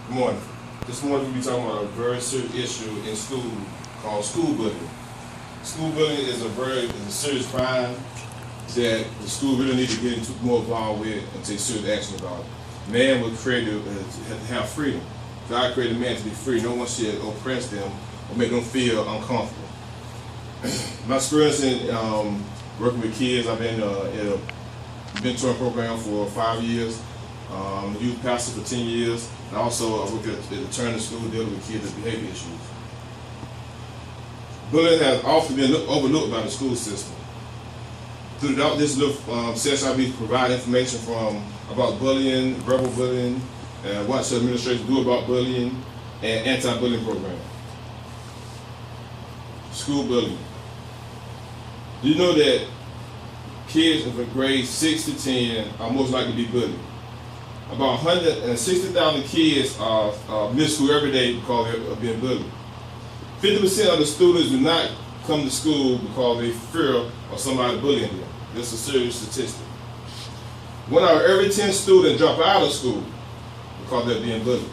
Good morning. This morning we'll be talking about a very serious issue in school called school bullying. School bullying is a serious crime that the school really need to get into more involved with and take serious action about. Man was created to have freedom. God created man to be free. No one should oppress them or make them feel uncomfortable. My experience in working with kids, I've been in a mentoring program for 5 years. Youth pastor for 10 years. And also I work at the Turner School dealing with kids with behavior issues. Bullying has often been overlooked by the school system. Throughout this little session, I'll be providing information about bullying, verbal bullying, and what should administrators do about bullying, and anti-bullying program. School bullying. Do you know that kids in grades 6 to 10 are most likely to be bullied? About 160,000 kids miss school every day because they're being bullied. 50% of the students do not come to school because they fear of somebody bullying them. That's a serious statistic. 1 out of every 10 students drop out of school because they're being bullied.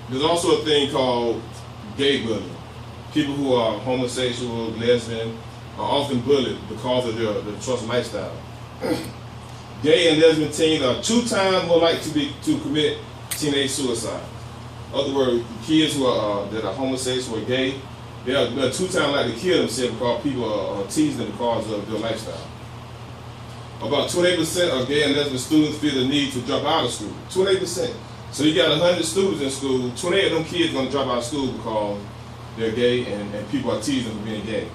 There's also a thing called gay bullying. People who are homosexual, lesbian, are often bullied because of their trust lifestyle. Gay and lesbian teens are 2 times more likely to commit teenage suicide. In other words, kids that are homosexual or gay, they're 2 times likely to kill themselves because people are teasing them because of their lifestyle. About 28% of gay and lesbian students feel the need to drop out of school. 28%. So you got 100 students in school, 28 of them kids are going to drop out of school because they're gay and people are teasing them for being gay.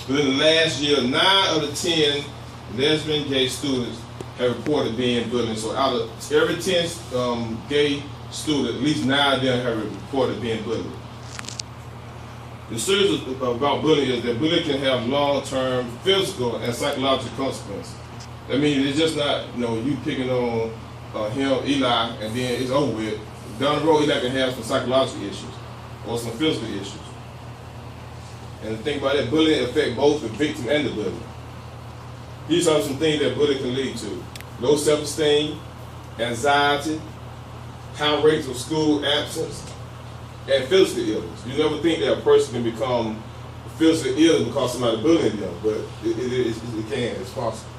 Within the last year, 9 of the 10 lesbian gay students have reported being bullied. So out of every 10 gay students, at least 9 of them have reported being bullied. The serious about bullying is that bullying can have long-term physical and psychological consequences. That means it's just not you picking on him, Eli, and then it's over with. Down the road, Eli can have some psychological issues or some physical issues. And the thing about that, bullying affects both the victim and the bully. These are some things that bullying can lead to: low self-esteem, anxiety, high rates of school absence, and physical illness. You never think that a person can become physically ill because somebody bullying them, but it can. It's possible.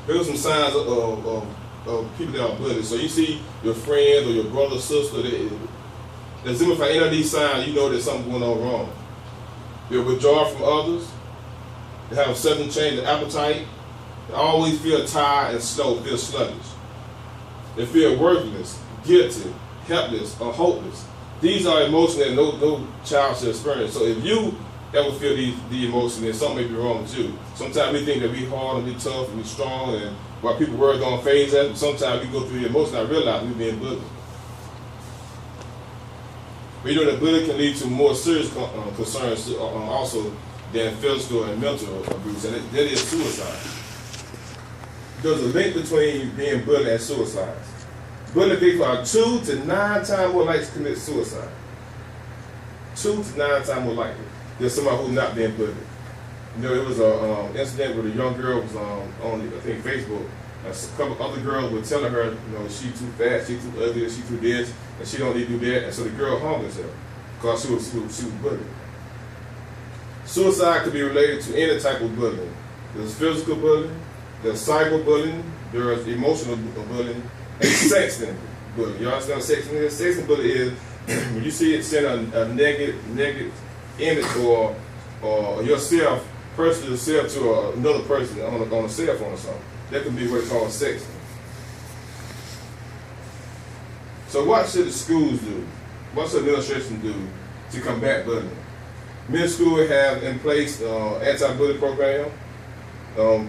Here are some signs of people that are bullied. So you see your friends or your brother or sister that exemplify any of these signs, you know there's something going on wrong. They withdraw from others. They have a sudden change of appetite. They always feel tired and slow, feel sluggish. They feel worthless, guilty, helpless, or hopeless. These are emotions that no child should experience. So if you ever feel these emotions, then something may be wrong with you. Sometimes we think that we hard and we tough and we strong, and while people words don't phase us, but sometimes we go through the emotions and I realize we're being bullied. But you know that bullying can lead to more serious concerns also than physical and mental abuse, and that is suicide. There's a link between being bullied and suicide. Bullied people are 2 to 9 times more likely to commit suicide. 2 to 9 times more likely than somebody who's not being bullied. It was an incident where a young girl was on, I think, Facebook. A couple other girls were telling her, she too fat, she too ugly, she too this, and she don't need to do that. And so the girl hung herself because she was bullied. Suicide could be related to any type of bullying. There's physical bullying, there's cyber bullying, there's emotional bullying, and sexting bullying. You understand what sexting is? Sexting bullying is when you see it send a negative image or yourself, personal yourself to another person on a cell phone or something. That can be what's called sexting. So what should the schools do? What should administration do to combat bullying? Middle school have in place anti-bullying program.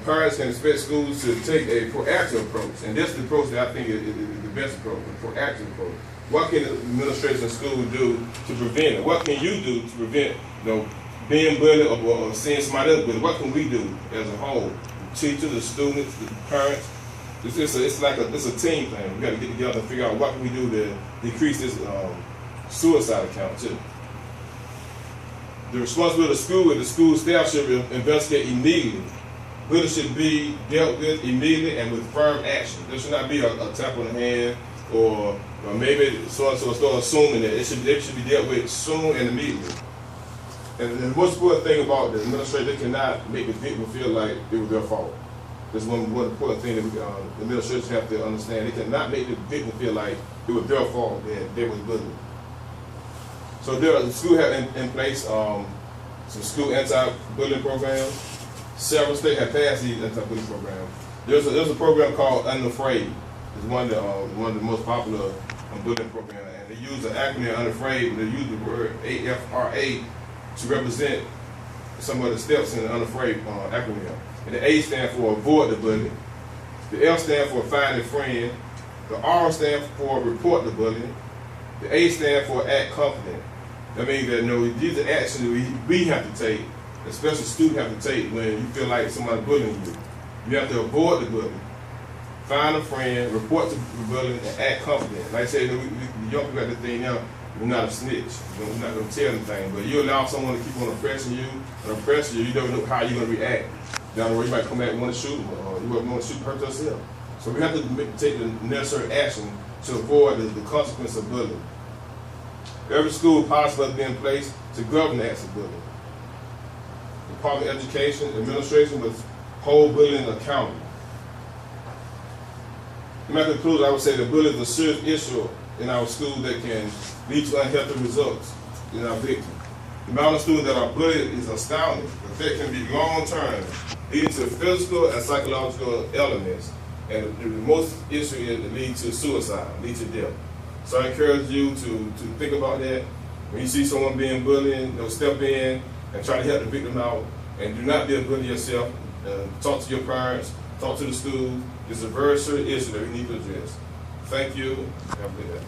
Parents can expect schools to take a proactive approach, and that's the approach that I think is the best approach, the proactive approach. What can the administration and school do to prevent it? What can you do to prevent being bullied or seeing somebody else bullied? What can we do as a whole? The teachers, the students, the parents. It's a team thing. We got to get together and figure out what can we do to decrease this suicide count too. The responsibility of the school is the school staff should investigate immediately bullying should be dealt with immediately and with firm action. There should not be a tap on the hand or maybe so-and-so start assuming that it should be dealt with soon and immediately. And the most important thing about the administrator, they cannot make the victim feel like it was their fault. That's one important thing that the administrators have to understand. They cannot make the victim feel like it was their fault that they was bullied. So the school have in place some school anti-bullying programs. Several states have passed these anti-bullying programs. There's a program called Unafraid. It's one of the most popular bullying programs. And they use the acronym Unafraid, but they use the word AFRA to represent some of the steps in the Unafraid acronym. And the A stands for avoid the bullying. The F stands for find a friend. The R stands for report the bullying. The A stands for act confident. That means that these are actions we have to take, especially students have to take when you feel like somebody's bullying you. You have to avoid the bullying. Find a friend, report the bullying, and act confident. Like I said, the young people got this thing now, we're not a snitch. We're not going to tell anything. But you allow someone to keep on oppressing you, you don't know how you're going to react. Down the road, you might come back and want to shoot, or you might want to shoot, hurt yourself. So we have to take the necessary action to avoid the consequence of bullying. Every school policy must be in place to govern the acts of bullying. The Department of Education, administration must hold bullying accountable. In my conclusion, I would say that bullying is a serious issue in our schools that can lead to unhealthy results in our victims. The amount of students that are bullied is astounding. The effect can be long-term, leading to physical and psychological elements. And the most issue is it leads to suicide, leads to death. So I encourage you to think about that. When you see someone being bullied, step in and try to help the victim out. And do not be a bully yourself. Talk to your parents, talk to the school. It's a very serious issue that we need to address. Thank you. Have a good day.